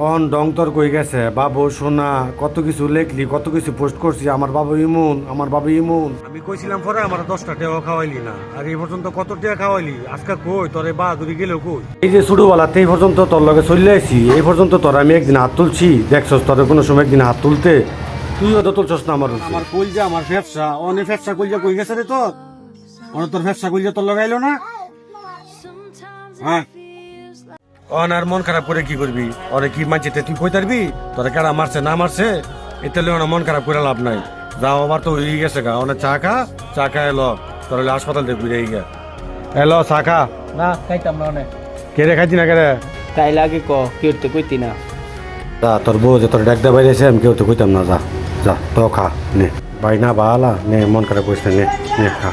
on Dong তোর কই গেছে বাবু সোনা কত কিছু লেখলি কত কিছু পোস্ট করছি আমার বাবু ইমুন আমার বাবু ইমুন আমি কইছিলাম পরে আমার 10টা টাকা খাওয়াইলি না আর এই পর্যন্ত কত টাকা খাওয়াইলি আজকে কই তোরে বাহাদুরি গেল কই এই যে ছোটবেলাতে এই পর্যন্ত তোর লগে চলে আইছি এই পর্যন্ত তোর আমি একদিন হাত তুলছি দেখছস তোর কোনো সময় একদিন হাত তুলতে তুইও তো তুলছস না আমার আমার কইলজা আমার ব্যবসা অনেক ব্যবসা কইলজা কই গেছে রে তোর তোর ব্যবসা কইলজা তোর লাগাইলো না হ্যাঁ আর মন খারাপ করে কি করবি ওরে কি মানছিতে তুই কই তারবি তোরা কেডা মারছে না মারছে এতে লেও না মন খারাপ করে লাভ নাই যাও আবার তো হয়ে গেছে গা অনেক চা খা এলো তোর হাসপাতাল থেকে ঘুরে গিয়া এলো চা খা না খাইতাম না অনেক কেড়ে খাইছি না কেড়ে তাই লাগে কেউ তো কইতি না যা তোর বউ যে তোর ডাকতে বাইরেছে আমি কেউ তো কইতাম না যা যা তো খা নে ভাই না বালা নে মন খারাপ করিস নে নে খা